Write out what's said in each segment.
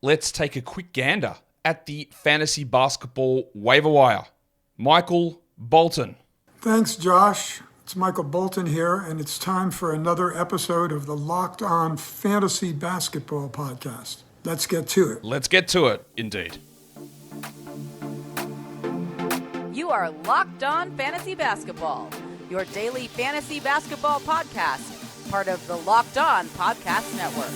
let's take a quick gander at the fantasy basketball waiver wire. Michael Bolton. Thanks, Josh. It's Michael Bolton here, and it's time for another episode of the Locked On Fantasy Basketball Podcast. Let's get to it. Let's get to it, indeed. You are Locked On Fantasy Basketball, your daily fantasy basketball podcast, part of the Locked On Podcast Network.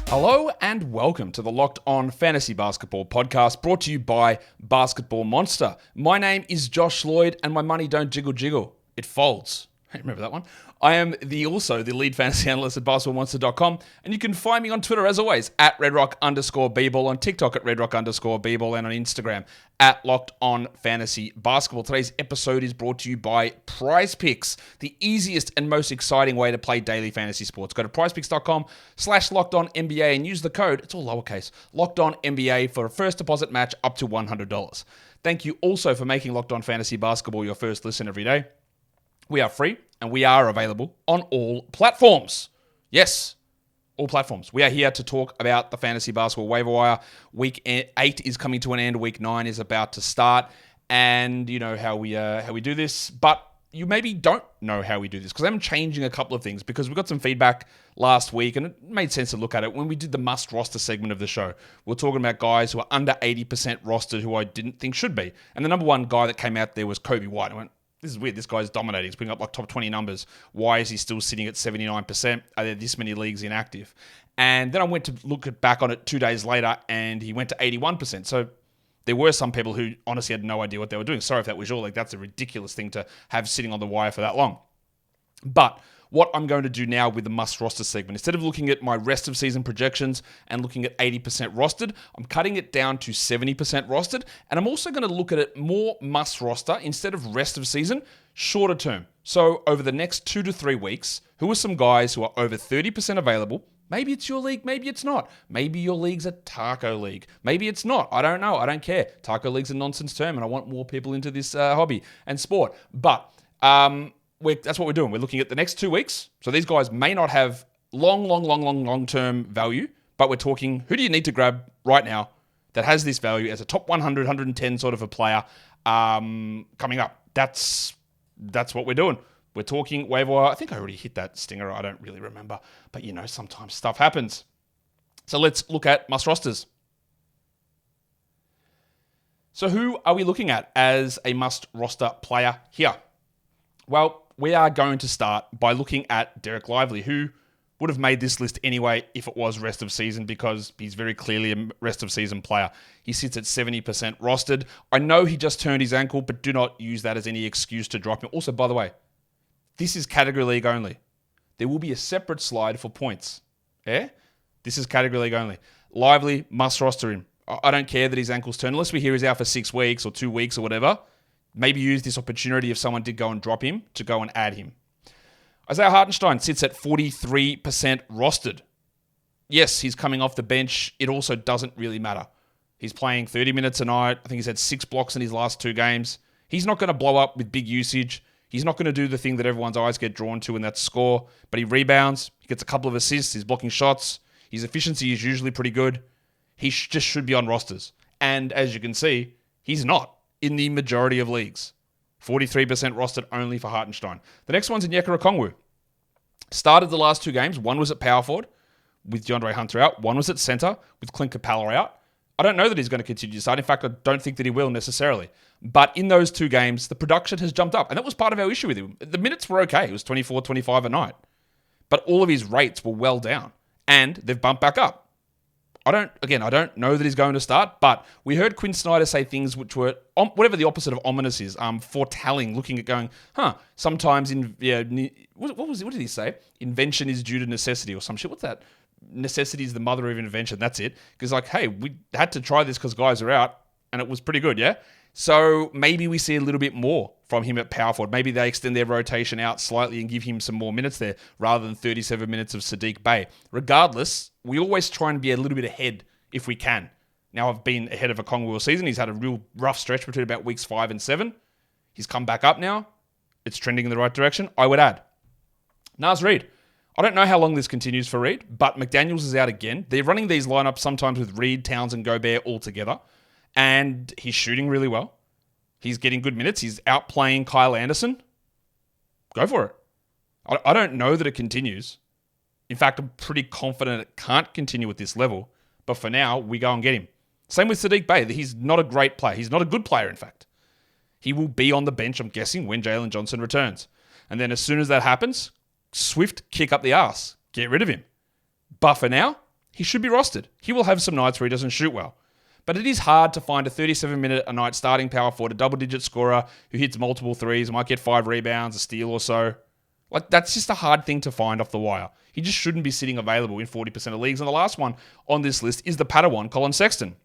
Hello and welcome to the Locked On Fantasy Basketball Podcast, brought to you by Basketball Monster. My name is Josh Lloyd, and my money don't jiggle jiggle, it folds. Remember that one? I am also the lead fantasy analyst at basketballmonster.com, and you can find me on Twitter as always at redrock_bball, on TikTok at redrock_bball, and on Instagram at Locked On Fantasy Basketball. Today's episode is brought to you by Prize Picks, the easiest and most exciting way to play daily fantasy sports. Go to prizepicks.com/LockedOnNBA and use the code, it's all lowercase, LockedOnNBA for a first deposit match up to $100. Thank you also for making Locked On Fantasy Basketball your first listen every day. We are free, and we are available on all platforms. Yes, all platforms. We are here to talk about the fantasy basketball waiver wire. Week 8 is coming to an end. Week 9 is about to start. And you know how we do this. But you maybe don't know how we do this, because I'm changing a couple of things, because we got some feedback last week, and it made sense to look at it. When we did the must roster segment of the show, we were talking about guys who are under 80% rostered who I didn't think should be. And the number one guy that came out there was Kobe White. I went, this is weird. This guy's dominating. He's putting up like top 20 numbers. Why is he still sitting at 79%? Are there this many leagues inactive? And then I went to look back on it 2 days later, and he went to 81%. So there were some people who honestly had no idea what they were doing. Sorry if that was your league. That's a ridiculous thing to have sitting on the wire for that long. But what I'm going to do now with the must roster segment, instead of looking at my rest of season projections and looking at 80% rostered, I'm cutting it down to 70% rostered. And I'm also going to look at it more must roster instead of rest of season, shorter term. So over the next 2 to 3 weeks, who are some guys who are over 30% available? Maybe it's your league, maybe it's not. Maybe your league's a taco league. Maybe it's not. I don't know. I don't care. Taco league's a nonsense term, and I want more people into this hobby and sport. But that's what we're doing. We're looking at the next 2 weeks. So these guys may not have long-term value, but we're talking, who do you need to grab right now that has this value as a top 100, 110 sort of a player coming up? That's what we're doing. We're talking waiver wire. I think I already hit that stinger. I don't really remember. But, you know, sometimes stuff happens. So let's look at must rosters. So who are we looking at as a must roster player here? Well, we are going to start by looking at Derek Lively, who would have made this list anyway if it was rest of season, because he's very clearly a rest of season player. He sits at 70% rostered. I know he just turned his ankle, but do not use that as any excuse to drop him. Also, by the way, this is category league only. There will be a separate slide for points. Yeah? This is category league only. Lively, must roster him. I don't care that his ankle's turned, unless we hear he's out for 6 weeks or 2 weeks or whatever. Maybe use this opportunity if someone did go and drop him to go and add him. Isaiah Hartenstein sits at 43% rostered. Yes, he's coming off the bench. It also doesn't really matter. He's playing 30 minutes a night. I think he's had 6 blocks in his last 2 games. He's not going to blow up with big usage. He's not going to do the thing that everyone's eyes get drawn to, and that's score. But he rebounds. He gets a couple of assists. He's blocking shots. His efficiency is usually pretty good. He just should be on rosters. And as you can see, he's not in the majority of leagues. 43% rostered only for Hartenstein. The next one's Onyeka Okongwu. Started the last 2 games. One was at power forward with DeAndre Hunter out. One was at center with Clint Capella out. I don't know that he's going to continue to start. In fact, I don't think that he will necessarily. But in those 2 games, the production has jumped up. And that was part of our issue with him. The minutes were okay. It was 24, 25 a night. But all of his rates were well down. And they've bumped back up. I don't know that he's going to start, but we heard Quinn Snyder say things which were, whatever the opposite of ominous is, foretelling, looking at going, sometimes, what did he say? Invention is due to necessity or some shit. What's that? Necessity is the mother of invention. That's it. Because hey, we had to try this because guys are out, and it was pretty good, yeah? So maybe we see a little bit more from him at power forward. Maybe they extend their rotation out slightly and give him some more minutes there rather than 37 minutes of Sadiq Bey. Regardless, we always try and be a little bit ahead if we can. Now, I've been ahead of Okongwu all season. He's had a real rough stretch between about weeks 5 and 7. He's come back up now. It's trending in the right direction. I would add. Naz Reid. I don't know how long this continues for Reid, but McDaniels is out again. They're running these lineups sometimes with Reid, Townsend, Gobert all together, and he's shooting really well. He's getting good minutes. He's outplaying Kyle Anderson. Go for it. I don't know that it continues. In fact, I'm pretty confident it can't continue at this level, but for now, we go and get him. Same with Sadiq Bey. He's not a great player. He's not a good player, in fact. He will be on the bench, I'm guessing, when Jalen Johnson returns. And then as soon as that happens, swift kick up the arse. Get rid of him. But for now, he should be rostered. He will have some nights where he doesn't shoot well. But it is hard to find a 37-minute-a-night starting power forward, a double-digit scorer who hits multiple threes, might get 5 rebounds, a steal or so. Like, that's just a hard thing to find off the wire. He just shouldn't be sitting available in 40% of leagues. And the last one on this list is the Padawan, Colin Sexton.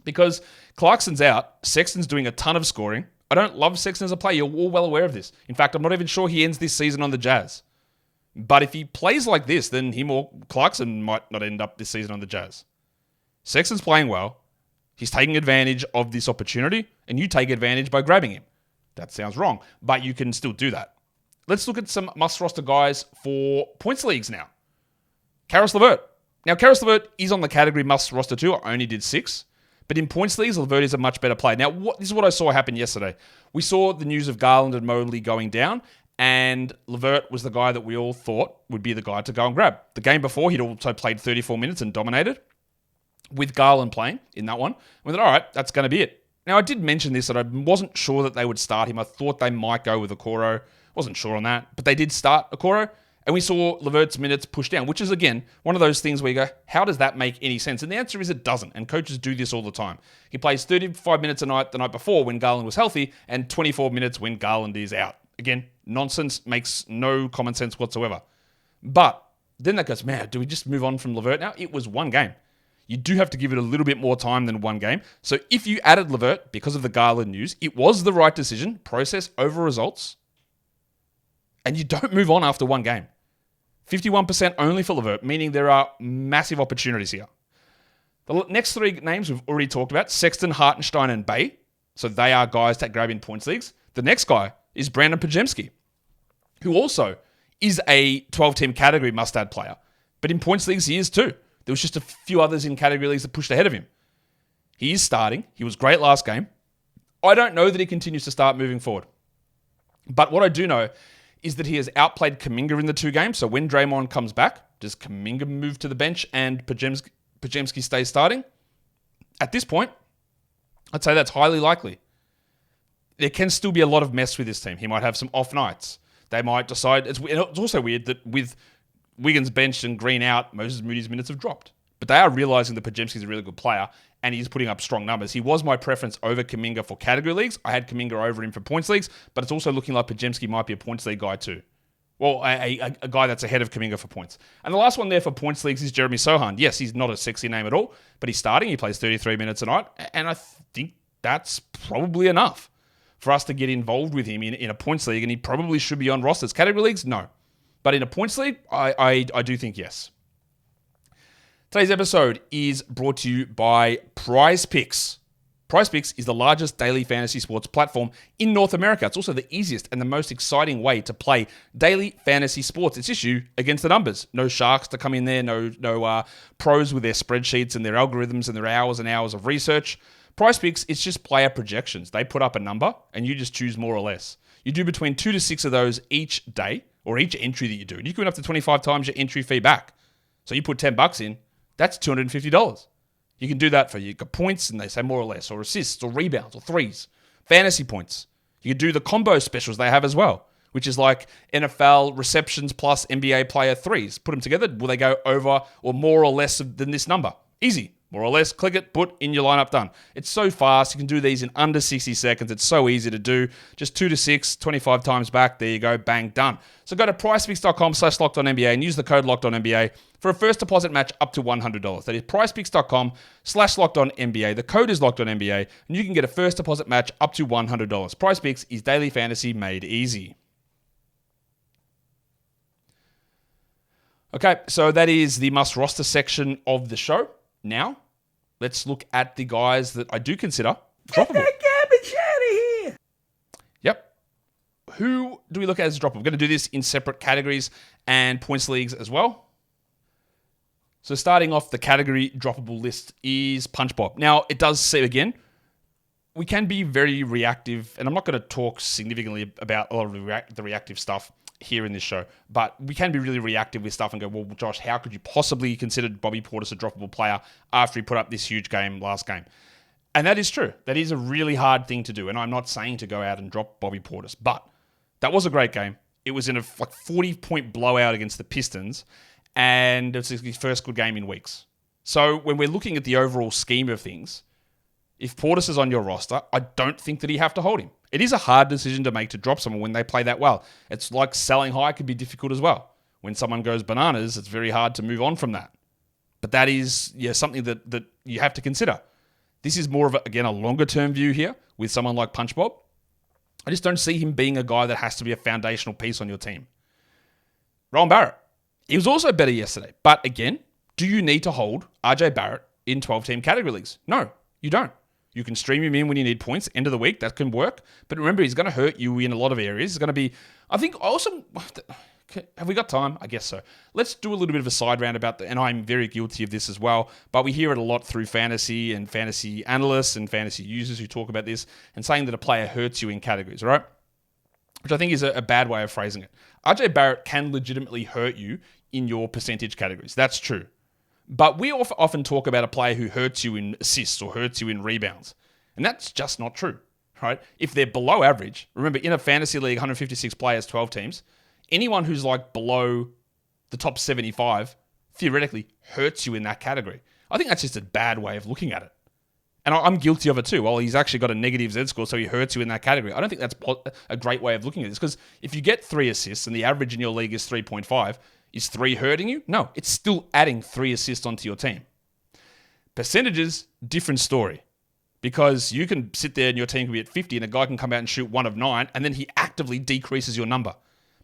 Because Clarkson's out, Sexton's doing a ton of scoring. I don't love Sexton as a player. You're all well aware of this. In fact, I'm not even sure he ends this season on the Jazz. But if he plays like this, then him or Clarkson might not end up this season on the Jazz. Sexton's playing well. He's taking advantage of this opportunity, and you take advantage by grabbing him. That sounds wrong, but you can still do that. Let's look at some must-roster guys for points leagues now. Karis LeVert. Now, Karis LeVert is on the category must-roster too. I only did 6. But in points leagues, LeVert is a much better player. Now, this is what I saw happen yesterday. We saw the news of Garland and Mobley going down, and LeVert was the guy that we all thought would be the guy to go and grab. The game before, he'd also played 34 minutes and dominated. With Garland playing in that one, we thought, all right, that's going to be it. Now, I did mention this, that I wasn't sure that they would start him. I thought they might go with Okoro. Wasn't sure on that, but they did start Okoro, and we saw LeVert's minutes pushed down, which is, again, one of those things where you go, how does that make any sense? And the answer is it doesn't, and coaches do this all the time. He plays 35 minutes a night the night before when Garland was healthy, and 24 minutes when Garland is out. Again, nonsense, makes no common sense whatsoever. But then that goes, man, do we just move on from LeVert now? It was one game. You do have to give it a little bit more time than one game. So if you added LeVert because of the Garland news, it was the right decision, process over results, and you don't move on after one game. 51% only for LeVert, meaning there are massive opportunities here. The next 3 names we've already talked about, Sexton, Hartenstein, and Bey. So they are guys that grab in points leagues. The next guy is Brandon Pajemski, who also is a 12-team category must-add player. But in points leagues, he is too. There was just a few others in category leagues that pushed ahead of him. He is starting. He was great last game. I don't know that he continues to start moving forward. But what I do know is that he has outplayed Kuminga in the 2 games. So when Draymond comes back, does Kuminga move to the bench and Pajemski stays starting? At this point, I'd say that's highly likely. There can still be a lot of mess with this team. He might have some off nights. They might decide... It's also weird that with Wiggins benched and Green out, Moses Moody's minutes have dropped. But they are realizing that Pajemski's a really good player and he's putting up strong numbers. He was my preference over Kuminga for category leagues. I had Kuminga over him for points leagues, but it's also looking like Pajemski might be a points league guy too. Well, a guy that's ahead of Kuminga for points. And the last one there for points leagues is Jeremy Sohan. Yes, he's not a sexy name at all, but he's starting. He plays 33 minutes a night, and I think that's probably enough for us to get involved with him in a points league, and he probably should be on rosters. Category leagues, no. But in a points league, I do think yes. Today's episode is brought to you by Prize Picks. Prize Picks is the largest daily fantasy sports platform in North America. It's also the easiest and the most exciting way to play daily fantasy sports. It's just you against the numbers. No sharks to come in there, no pros with their spreadsheets and their algorithms and their hours and hours of research. Prize Picks, it's just player projections. They put up a number and you just choose more or less. You do between 2 to 6 of those each day or each entry that you do. And you can win up to 25 times your entry fee back. So you put $10 in, that's $250. You can do that for your points, and they say more or less, or assists, or rebounds, or threes. Fantasy points. You can do the combo specials they have as well, which is like NFL receptions plus NBA player threes. Put them together. Will they go over or more or less than this number? Easy. More or less, click it, put in your lineup, done. It's so fast. You can do these in under 60 seconds. It's so easy to do. Just 2 to 6, 25 times back. There you go. Bang, done. So go to pricepicks.com/LockedOnNBA and use the code LockedOnNBA for a first deposit match up to $100. That is pricepicks.com/LockedOnNBA. The code is LockedOnNBA, and you can get a first deposit match up to $100. Price Picks is daily fantasy made easy. Okay, so that is the must roster section of the show. Now, let's look at the guys that I do consider droppable. Get that garbage out of here! Yep. who do we look at as droppable? We're going to do this in separate categories and points leagues as well. So starting off the category droppable list is Punch Bob. Now, it does say again, we can be very reactive, and I'm not going to talk significantly about a lot of the reactive stuff here in this show, but we can be really reactive with stuff and go, well, Josh, how could you possibly consider Bobby Portis a droppable player after he put up this huge game last game? And that is true. That is a really hard thing to do, and I'm not saying to go out and drop Bobby Portis, but that was a great game. It was in a 40-point blowout against the Pistons, and it's his first good game in weeks. So when we're looking at the overall scheme of things, if Portis is on your roster, I don't think that you have to hold him. It is a hard decision to make to drop someone when they play that well. It's like selling high can be difficult as well. When someone goes bananas, it's very hard to move on from that. But that is something that you have to consider. This is more of, a longer-term view here with someone like Punch Bob. I just don't see him being a guy that has to be a foundational piece on your team. Rowan Barrett. He was also better yesterday. But again, do you need to hold RJ Barrett in 12-team category leagues? No, you don't. You can stream him in when you need points. End of the week, that can work. But remember, he's going to hurt you in a lot of areas. It's going to be, I think, also... Have we got time? I guess so. Let's do a little bit of a side round about and I'm very guilty of this as well, but we hear it a lot through fantasy and fantasy analysts and fantasy users who talk about this and saying that a player hurts you in categories, right? Which I think is a bad way of phrasing it. RJ Barrett can legitimately hurt you in your percentage categories. That's true. But we often talk about a player who hurts you in assists or hurts you in rebounds. And that's just not true, right? If they're below average, remember in a fantasy league, 156 players, 12 teams, anyone who's like below the top 75 theoretically hurts you in that category. I think that's just a bad way of looking at it. And I'm guilty of it too. Well, he's actually got a negative Z score, so he hurts you in that category. I don't think that's a great way of looking at this, because if you get 3 assists and the average in your league is 3.5, is 3 hurting you? No, it's still adding 3 assists onto your team. Percentages, different story. Because you can sit there and your team can be at 50 and a guy can come out and shoot 1 of 9 and then he actively decreases your number.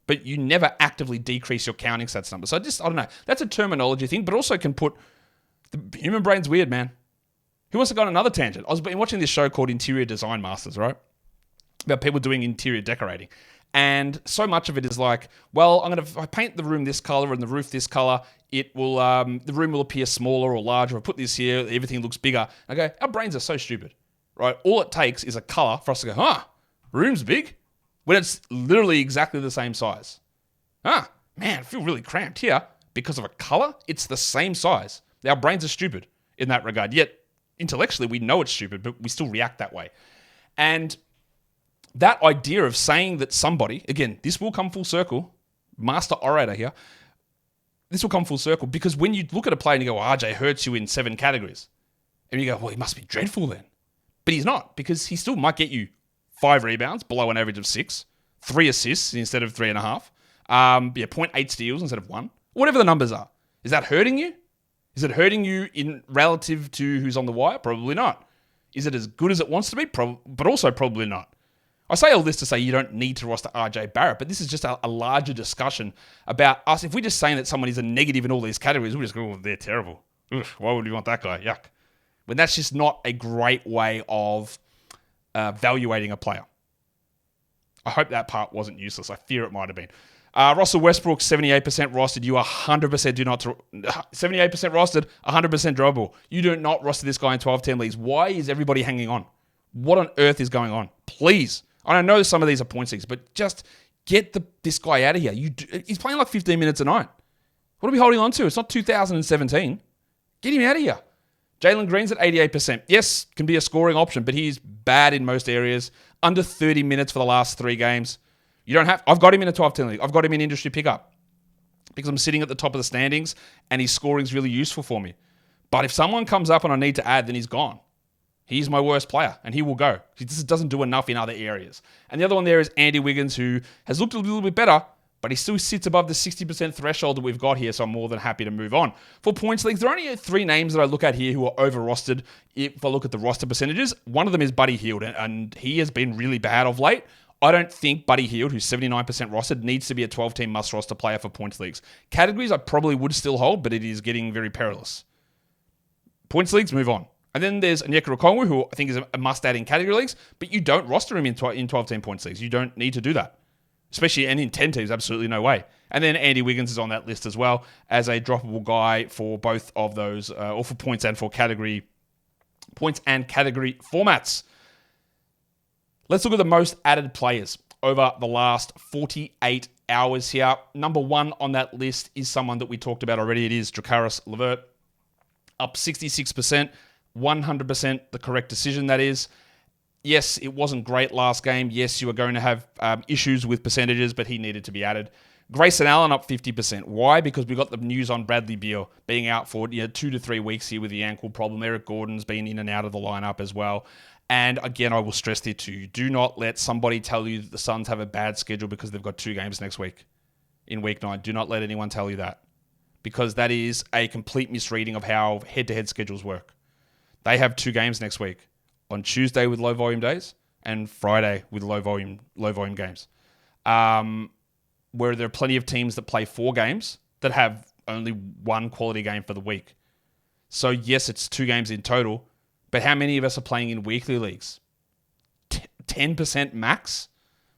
But you never actively decrease your counting stats number. So I don't know. That's a terminology thing, but also can put... The human brain's weird, man. Who wants to go on another tangent? I was watching this show called Interior Design Masters, right? About people doing interior decorating. And so much of it is like, well, if I paint the room this color and the roof this color, it will the room will appear smaller or larger. I put this here, everything looks bigger. I go, our brains are so stupid, right? All it takes is a color for us to go, room's big, when it's literally exactly the same size. Man, I feel really cramped here because of a color. It's the same size. Our brains are stupid in that regard. Yet, intellectually, we know it's stupid, but we still react that way. And that idea of saying that somebody, again, this will come full circle, master orator here, this will come full circle, because when you look at a player and you go, RJ hurts you in 7 categories, and you go, well, he must be dreadful then. But he's not, because he still might get you 5 rebounds, below an average of 6, 3 assists instead of 3.5, 0.8 steals instead of 1, whatever the numbers are. Is that hurting you? Is it hurting you in relative to who's on the wire? Probably not. Is it as good as it wants to be? But also probably not. I say all this to say you don't need to roster RJ Barrett, but this is just a larger discussion about us. If we're just saying that someone is a negative in all these categories, we just go, oh, they're terrible. Ugh, why would we want that guy? Yuck. When that's just not a great way of evaluating a player. I hope that part wasn't useless. I fear it might have been. Russell Westbrook, 78% rostered. You 100% do not... 78% rostered, 100% drawable. You do not roster this guy in 12-10 leagues. Why is everybody hanging on? What on earth is going on? Please. I know some of these are point leagues, but just get this guy out of here. He's playing like 15 minutes a night. What are we holding on to? It's not 2017. Get him out of here. Jalen Green's at 88%. Yes, can be a scoring option, but he's bad in most areas. Under 30 minutes for the last 3 games. I've got him in a 12-10 league. I've got him in industry pickup because I'm sitting at the top of the standings and his scoring's really useful for me. But if someone comes up and I need to add, then he's gone. He's my worst player and he will go. He just doesn't do enough in other areas. And the other one there is Andy Wiggins, who has looked a little bit better, but he still sits above the 60% threshold that we've got here, so I'm more than happy to move on. For points leagues, there are only 3 names that I look at here who are over-rostered if I look at the roster percentages. One of them is Buddy Hield, and he has been really bad of late. I don't think Buddy Hield, who's 79% rostered, needs to be a 12-team must-roster player for points leagues. Categories I probably would still hold, but it is getting very perilous. Points leagues, move on. And then there's Onyeka Okongwu, who I think is a must-add in category leagues, but you don't roster him in 12-team points leagues. You don't need to do that. especially and in 10 teams, absolutely no way. And then Andy Wiggins is on that list as well as a droppable guy for both of those, or for points and category formats. Let's look at the most added players over the last 48 hours here. Number one on that list is someone that we talked about already. It is Dracaris Levert, up 66%, 100% the correct decision, that is. Yes, it wasn't great last game. Yes, you are going to have issues with percentages, but he needed to be added. Grayson Allen up 50%. Why? Because we got the news on Bradley Beal being out for 2 to 3 weeks here with the ankle problem. Eric Gordon's been in and out of the lineup as well. And again, I will stress here to you, do not let somebody tell you that the Suns have a bad schedule because they've got 2 games next week in week 9. Do not let anyone tell you that, because that is a complete misreading of how head-to-head schedules work. They have 2 games next week, on Tuesday with low volume days and Friday with low volume games. Where there are plenty of teams that play 4 games that have only 1 quality game for the week. So yes, it's 2 games in total, but how many of us are playing in weekly leagues? 10% max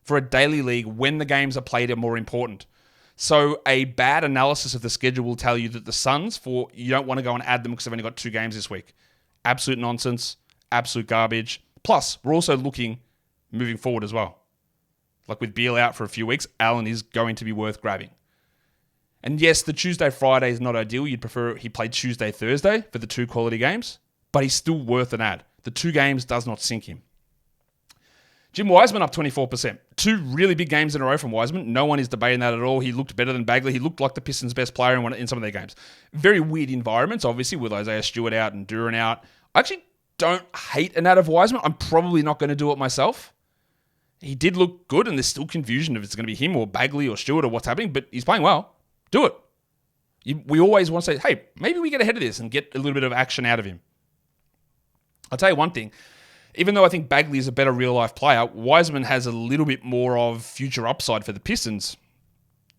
for a daily league when the games are played are more important. So a bad analysis of the schedule will tell you that the Suns, you don't want to go and add them because they've only got 2 games this week. Absolute nonsense, absolute garbage. Plus, we're also looking moving forward as well. Like with Beal out for a few weeks, Allen is going to be worth grabbing. And yes, the Tuesday-Friday is not ideal. You'd prefer he played Tuesday-Thursday for the 2 quality games, but he's still worth an add. The 2 games does not sink him. Jim Wiseman up 24%. 2 really big games in a row from Wiseman. No one is debating that at all. He looked better than Bagley. He looked like the Pistons' best player in some of their games. Very weird environments, obviously, with Isaiah Stewart out and Duran out. I actually don't hate an add of Wiseman. I'm probably not going to do it myself. He did look good, and there's still confusion if it's going to be him or Bagley or Stewart or what's happening, but he's playing well. Do it. We always want to say, hey, maybe we get ahead of this and get a little bit of action out of him. I'll tell you one thing. Even though I think Bagley is a better real-life player, Wiseman has a little bit more of future upside for the Pistons.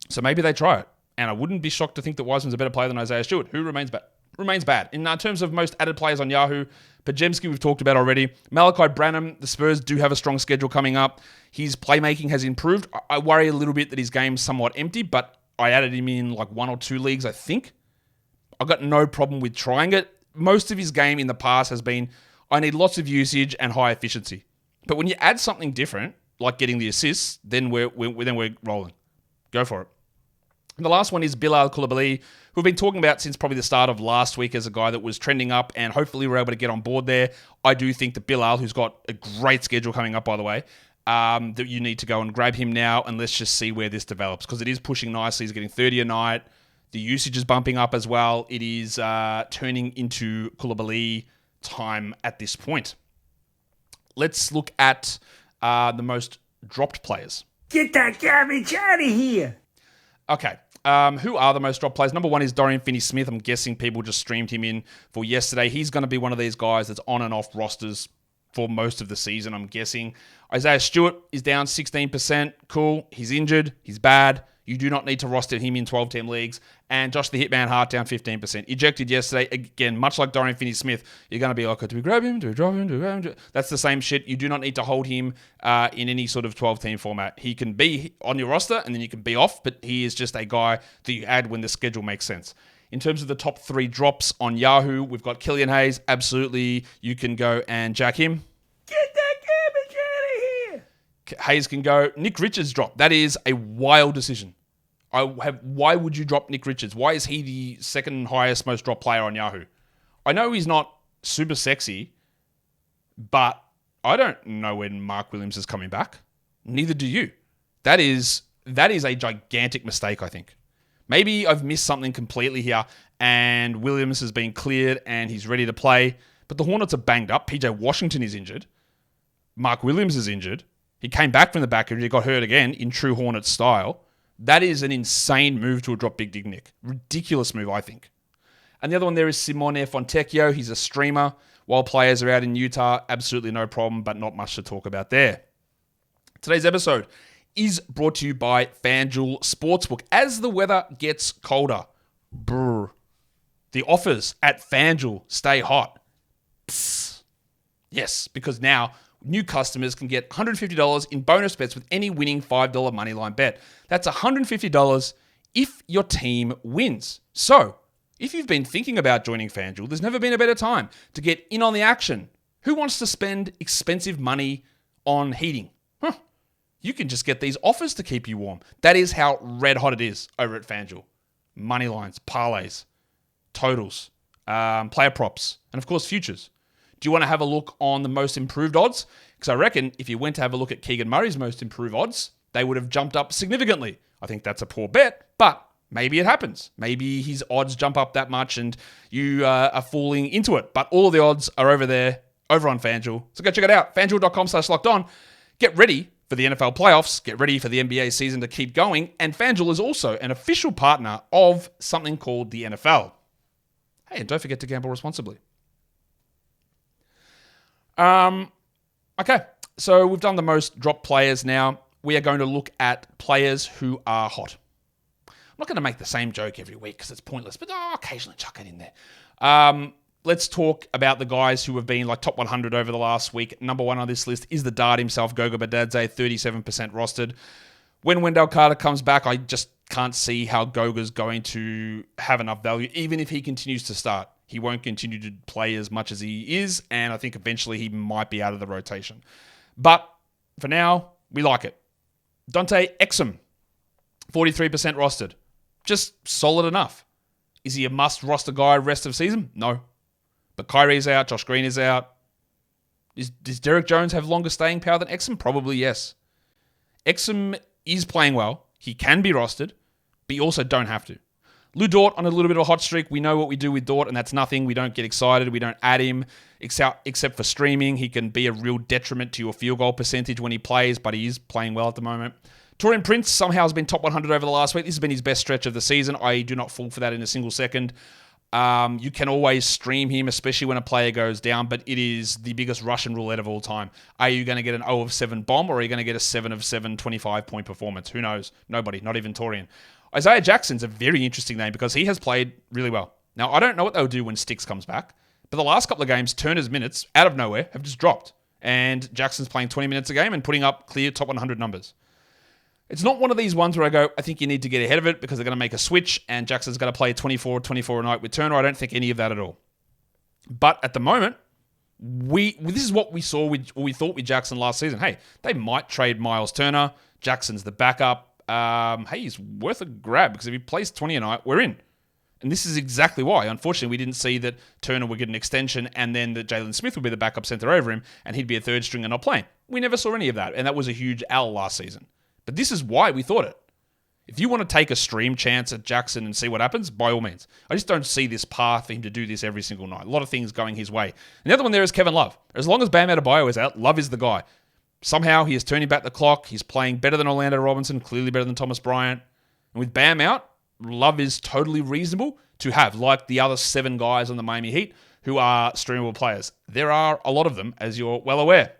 So maybe they try it. And I wouldn't be shocked to think that Wiseman's a better player than Isaiah Stewart, who remains bad. In terms of most added players on Yahoo, Pajemski we've talked about already. Malaki Branham, the Spurs do have a strong schedule coming up. His playmaking has improved. I worry a little bit that his game's somewhat empty, but I added him in like 1 or 2 leagues, I think. I've got no problem with trying it. Most of his game in the past has been, I need lots of usage and high efficiency. But when you add something different, like getting the assists, then we're rolling. Go for it. And the last one is Bilal Coulibaly, who we've been talking about since probably the start of last week as a guy that was trending up, and hopefully we're able to get on board there. I do think that Bilal, who's got a great schedule coming up, by the way, that you need to go and grab him now, and let's just see where this develops, because it is pushing nicely. He's getting 30 a night. The usage is bumping up as well. It is turning into Coulibaly time at this point. Let's look at the most dropped players. Get that garbage out of here! Okay. Who are the most dropped players? Number 1 is Dorian Finney-Smith. I'm guessing people just streamed him in for yesterday. He's going to be one of these guys that's on and off rosters for most of the season, I'm guessing. Isaiah Stewart is down 16%. Cool. He's injured. He's bad. You do not need to roster him in 12-team leagues. And Josh the Hitman Hart down 15%. Ejected yesterday. Again, much like Dorian Finney-Smith, you're going to be like, do we grab him? Do we drop him? Do we grab him? That's the same shit. You do not need to hold him in any sort of 12-team format. He can be on your roster, and then you can be off, but he is just a guy that you add when the schedule makes sense. In terms of the top 3 drops on Yahoo, we've got Killian Hayes. Absolutely, you can go and jack him. Get that garbage out of here! Hayes can go. Nick Richards drop. That is a wild decision. Why would you drop Nick Richards? Why is he the second highest most dropped player on Yahoo? I know he's not super sexy, but I don't know when Mark Williams is coming back. Neither do you. That is a gigantic mistake, I think. Maybe I've missed something completely here, and Williams has been cleared and he's ready to play, but the Hornets are banged up. PJ Washington is injured. Mark Williams is injured. He came back from the back injury, got hurt again in true Hornets style. That is an insane move to drop Big Dig Nick. Ridiculous move, I think. And the other one there is Simone Fontecchio. He's a streamer. While players are out in Utah, absolutely no problem, but not much to talk about there. Today's episode is brought to you by FanDuel Sportsbook. As the weather gets colder, the offers at FanDuel stay hot. Psst. Yes, because now new customers can get $150 in bonus bets with any winning $5 moneyline bet. That's $150 if your team wins. So, if you've been thinking about joining FanDuel, there's never been a better time to get in on the action. Who wants to spend expensive money on heating? You can just get these offers to keep you warm. That is how red hot it is over at FanDuel. Money lines, parlays, totals, player props, and of course futures. Do you want to have a look on the most improved odds? Because I reckon if you went to have a look at Keegan Murray's most improved odds, they would have jumped up significantly. I think that's a poor bet, but maybe it happens. Maybe his odds jump up that much and you are falling into it. But all the odds are over there, over on FanDuel. So go check it out. FanDuel.com/lockedon. Get ready for the NFL playoffs. Get ready for the NBA season to keep going. And FanDuel is also an official partner of something called the NFL. Hey, and don't forget to gamble responsibly. Okay, so we've done the most drop players now. We are going to look at players who are hot. I'm not going to make the same joke every week because it's pointless, but I'll occasionally chuck it in there. Let's talk about the guys who have been like top 100 over the last week. Number one on this list is the Dart himself, Goga Bitadze, 37% rostered. When Wendell Carter comes back, I just can't see how Goga's going to have enough value, even if he continues to start. He won't continue to play as much as he is, and I think eventually he might be out of the rotation. But for now, we like it. Dante Exum, 43% rostered. Just solid enough. Is he a must-roster guy rest of season? No. But Kyrie's out, Josh Green is out. Does Derek Jones have longer staying power than Exum? Probably yes. Exum is playing well. He can be rostered, but you also don't have to. Lou Dort on a little bit of a hot streak. We know what we do with Dort, and that's nothing. We don't get excited. We don't add him, except for streaming. He can be a real detriment to your field goal percentage when he plays, but he is playing well at the moment. Taurean Prince somehow has been top 100 over the last week. This has been his best stretch of the season. I do not fall for that in a single second. You can always stream him, especially when a player goes down, but it is the biggest Russian roulette of all time. Are you going to get an 0 of 7 bomb, or are you going to get a 7 of 7 25-point performance? Who knows? Nobody, not even Taurean. Isaiah Jackson's a very interesting name because he has played really well. Now, I don't know what they'll do when Sticks comes back, but the last couple of games, Turner's minutes, out of nowhere, have just dropped. And Jackson's playing 20 minutes a game and putting up clear top 100 numbers. It's not one of these ones where I go, I think you need to get ahead of it because they're going to make a switch and Jackson's going to play 24 a night with Turner. I don't think any of that at all. But at the moment, this is what we saw with, or we thought with Jackson last season. Hey, they might trade Miles Turner. Jackson's the backup. Hey, he's worth a grab because if he plays 20 a night, we're in. And this is exactly why. Unfortunately, we didn't see that Turner would get an extension and then that Jalen Smith would be the backup center over him and he'd be a third stringer not playing. We never saw any of that, and that was a huge L last season. But this is why we thought it. If you want to take a stream chance at Jackson and see what happens, by all means. I just don't see this path for him to do this every single night. A lot of things going his way. And the other one there is Kevin Love. As long as Bam Adebayo is out, Love is the guy. Somehow he is turning back the clock. He's playing better than Orlando Robinson, clearly better than Thomas Bryant. And with Bam out, Love is totally reasonable to have, like the other 7 guys on the Miami Heat who are streamable players. There are a lot of them, as you're well aware.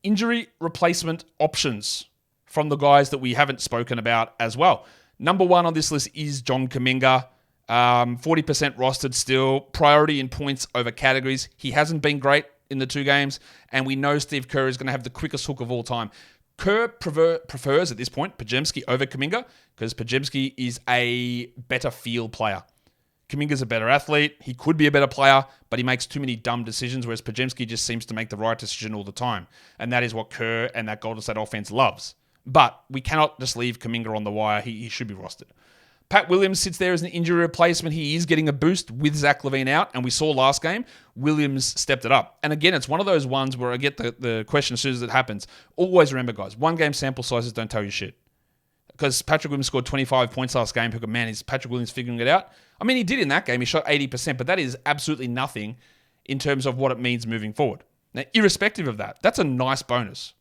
Injury replacement options from the guys that we haven't spoken about as well. Number one on this list is John Kuminga. 40% rostered still. Priority in points over categories. He hasn't been great in the 2 games, and we know Steve Kerr is going to have the quickest hook of all time. Kerr prefers, at this point, Podziemski over Kuminga because Podziemski is a better field player. Kuminga's a better athlete. He could be a better player, but he makes too many dumb decisions, whereas Podziemski just seems to make the right decision all the time. And that is what Kerr and that Golden State offense loves. But we cannot just leave Kuminga on the wire. He should be rostered. Pat Williams sits there as an injury replacement. He is getting a boost with Zach LaVine out, and we saw last game, Williams stepped it up. And again, it's one of those ones where I get the question as soon as it happens. Always remember, guys, 1 game sample sizes don't tell you shit. Because Patrick Williams scored 25 points last game. People go, man, is Patrick Williams figuring it out? I mean, he did in that game. He shot 80%, but that is absolutely nothing in terms of what it means moving forward. Now, irrespective of that, that's a nice bonus.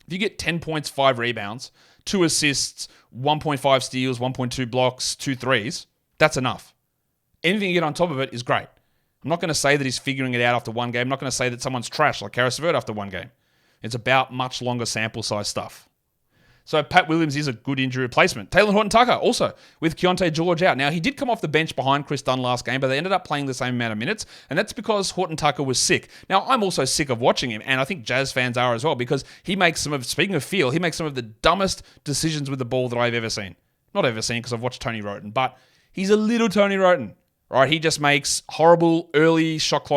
If you get 10 points, 5 rebounds, 2 assists, 1.5 steals, 1.2 blocks, 2 threes, that's enough. Anything you get on top of it is great. I'm not going to say that he's figuring it out after 1 game. I'm not going to say that someone's trash like Karis LeVert after 1 game. It's about much longer sample size stuff. So Pat Williams is a good injury replacement. Taylor Horton-Tucker also with Keontae George out. Now, he did come off the bench behind Chris Dunn last game, but they ended up playing the same amount of minutes, and that's because Horton-Tucker was sick. Now, I'm also sick of watching him, and I think Jazz fans are as well, because he makes speaking of feel, he makes some of the dumbest decisions with the ball that I've ever seen. Not ever seen, because I've watched Tony Roten, but he's a little Tony Roten, right? He just makes horrible early shot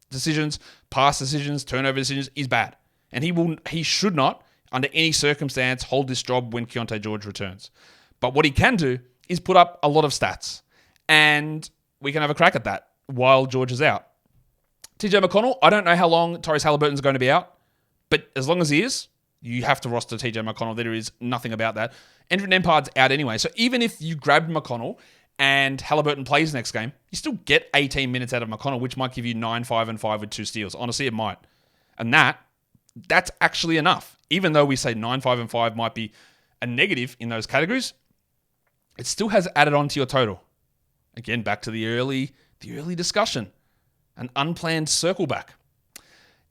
decisions, pass decisions, turnover decisions. He's bad. And he should not, under any circumstance, hold this job when Keontae George returns. But what he can do is put up a lot of stats. And we can have a crack at that while George is out. TJ McConnell, I don't know how long Tyrese Halliburton's going to be out. But as long as he is, you have to roster TJ McConnell. There is nothing about that. Andrew Nembhard's out anyway. So even if you grabbed McConnell and Halliburton plays next game, you still get 18 minutes out of McConnell, which might give you 9, 5, and 5 with 2 steals. Honestly, it might. And that's actually enough. Even though we say 9, 5, and 5 might be a negative in those categories, it still has added on to your total. Again, back to the early discussion. An unplanned circle back.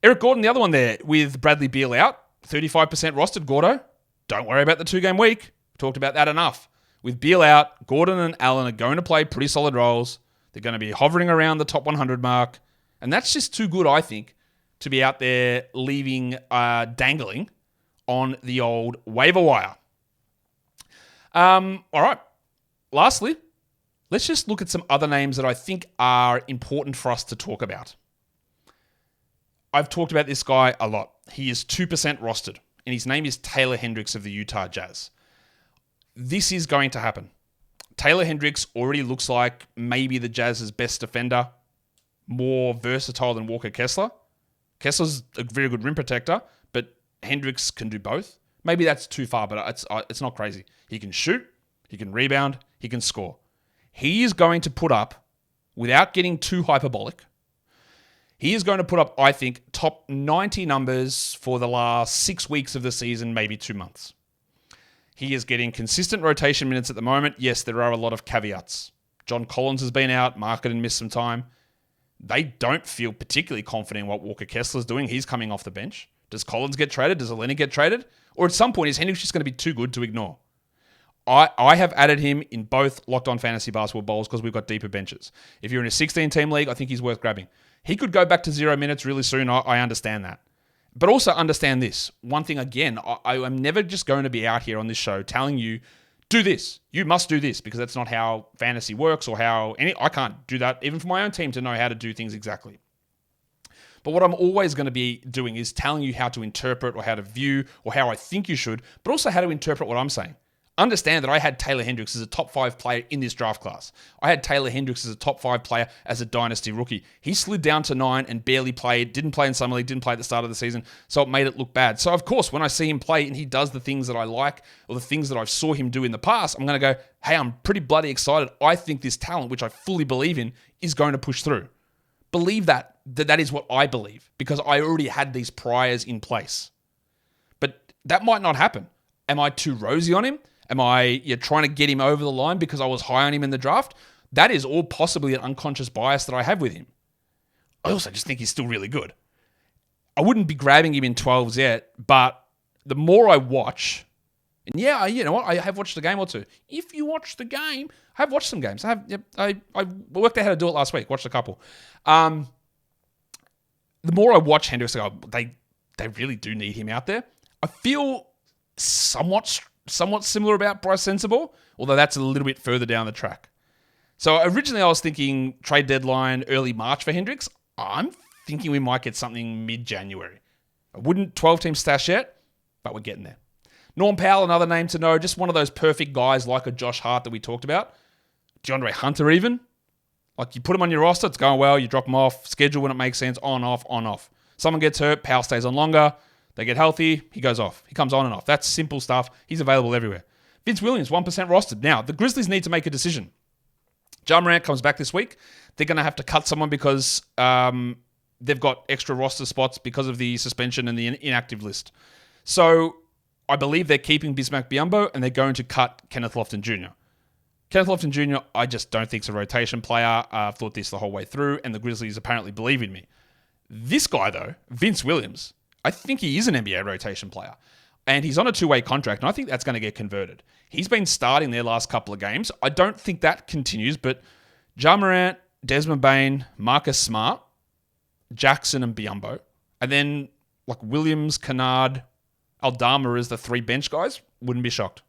Eric Gordon, the other one there, with Bradley Beal out, 35% rostered. Gordo, don't worry about the 2-game week. Talked about that enough. With Beal out, Gordon and Allen are going to play pretty solid roles. They're going to be hovering around the top 100 mark. And that's just too good, I think, to be out there dangling on the old waiver wire. All right. Lastly, let's just look at some other names that I think are important for us to talk about. I've talked about this guy a lot. He is 2% rostered, and his name is Taylor Hendricks of the Utah Jazz. This is going to happen. Taylor Hendricks already looks like maybe the Jazz's best defender, more versatile than Walker Kessler. Kessler's a very good rim protector, but Hendricks can do both. Maybe that's too far, but it's not crazy. He can shoot, he can rebound, he can score. He is going to put up, without getting too hyperbolic, he is going to put up, I think, top 90 numbers for the last 6 weeks of the season, maybe 2 months. He is getting consistent rotation minutes at the moment. Yes, there are a lot of caveats. John Collins has been out, Markkanen missed some time. They don't feel particularly confident in what Walker Kessler's doing. He's coming off the bench. Does Collins get traded? Does Eleni get traded? Or at some point, is Hendricks just going to be too good to ignore? I have added him in both Locked On Fantasy Basketball Bowls because we've got deeper benches. If you're in a 16-team league, I think he's worth grabbing. He could go back to 0 minutes really soon. I understand that. But also understand this. One thing again, I am never just going to be out here on this show telling you, do this. You must do this, because that's not how fantasy works or I can't do that even for my own team to know how to do things exactly. But what I'm always going to be doing is telling you how to interpret or how to view or how I think you should, but also how to interpret what I'm saying. Understand that I had Taylor Hendricks as a top 5 player in this draft class. I had Taylor Hendricks as a top 5 player as a dynasty rookie. He slid down to 9 and barely played, didn't play in Summer League, didn't play at the start of the season, so it made it look bad. So of course, when I see him play and he does the things that I like or the things that I saw him do in the past, I'm going to go, hey, I'm pretty bloody excited. I think this talent, which I fully believe in, is going to push through. Believe that is what I believe, because I already had these priors in place. But that might not happen. Am I too rosy on him? Am I trying to get him over the line because I was high on him in the draft? That is all possibly an unconscious bias that I have with him. I also just think he's still really good. I wouldn't be grabbing him in 12s yet, but the more I watch, and yeah, you know what? I have watched a game or two. If you watch the game, I have watched some games. I worked out how to do it last week. Watched a couple. The more I watch Hendricks, I go, they really do need him out there. I feel somewhat similar about Bryce Sensabaugh, although that's a little bit further down the track. So originally I was thinking trade deadline early March for Hendricks. I'm thinking we might get something mid-January. I wouldn't 12-team stash yet, but we're getting there. Norm Powell, another name to know, just one of those perfect guys like a Josh Hart that we talked about. DeAndre Hunter even. Like, you put him on your roster, it's going well, you drop him off, schedule when it makes sense, on, off, on, off. Someone gets hurt, Powell stays on longer, they get healthy, he goes off. He comes on and off. That's simple stuff. He's available everywhere. Vince Williams, 1% rostered. Now, the Grizzlies need to make a decision. Ja Morant comes back this week. They're going to have to cut someone because they've got extra roster spots because of the suspension and the inactive list. So I believe they're keeping Bismack Biyombo and they're going to cut Kenneth Lofton Jr. Kenneth Lofton Jr., I just don't think is a rotation player. I've thought this the whole way through, and the Grizzlies apparently believe in me. This guy, though, Vince Williams, I think he is an NBA rotation player. And he's on a two-way contract, and I think that's going to get converted. He's been starting their last couple of games. I don't think that continues, but Ja Morant, Desmond Bane, Marcus Smart, Jackson, and Biyombo. And then like Williams, Kennard, Aldama as the three bench guys. Wouldn't be shocked.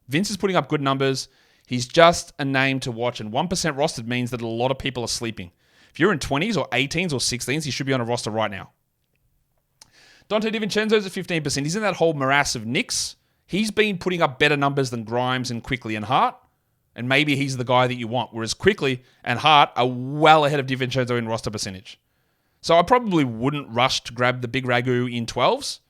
Vince is putting up good numbers. He's just a name to watch, and 1% rostered means that a lot of people are sleeping. If you're in 20s or 18s or 16s, you should be on a roster right now. Dante DiVincenzo's at 15%. He's in that whole morass of Knicks. He's been putting up better numbers than Grimes and Quickly and Hart, and maybe he's the guy that you want, whereas Quickly and Hart are well ahead of DiVincenzo in roster percentage. So I probably wouldn't rush to grab the big Ragu in 12s,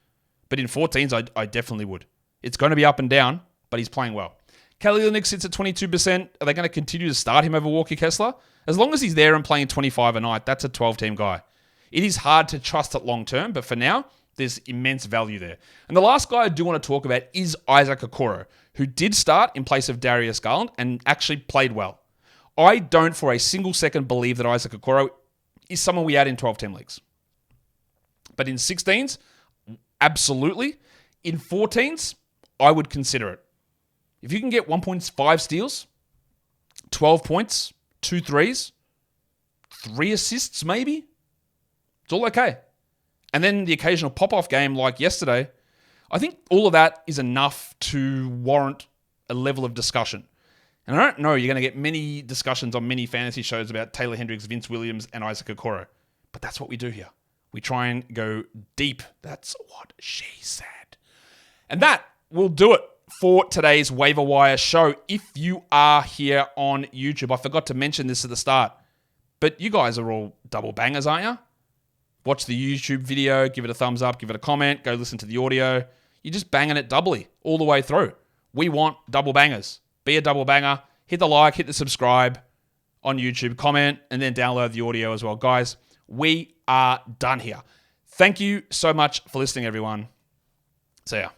but in 14s, I definitely would. It's going to be up and down, but he's playing well. Kelly Olynyk sits at 22%. Are they going to continue to start him over Walker Kessler? As long as he's there and playing 25 a night, that's a 12-team guy. It is hard to trust it long term, but for now, there's immense value there. And the last guy I do want to talk about is Isaac Okoro, who did start in place of Darius Garland and actually played well. I don't for a single second believe that Isaac Okoro is someone we add in 12-team leagues. But in 16s, absolutely. In 14s, I would consider it. If you can get 1.5 steals, 12 points, 2 threes, 3 assists maybe, it's all okay. And then the occasional pop-off game like yesterday, I think all of that is enough to warrant a level of discussion. And I don't know, you're going to get many discussions on many fantasy shows about Taylor Hendricks, Vince Williams, and Isaac Okoro. But that's what we do here. We try and go deep. That's what she said. And that will do it for today's Waiver Wire show. If you are here on YouTube, I forgot to mention this at the start, but you guys are all double bangers, aren't you? Watch the YouTube video, give it a thumbs up, give it a comment, go listen to the audio. You're just banging it doubly all the way through. We want double bangers. Be a double banger. Hit the like, hit the subscribe on YouTube, comment, and then download the audio as well. Guys, we are done here. Thank you so much for listening, everyone. See ya.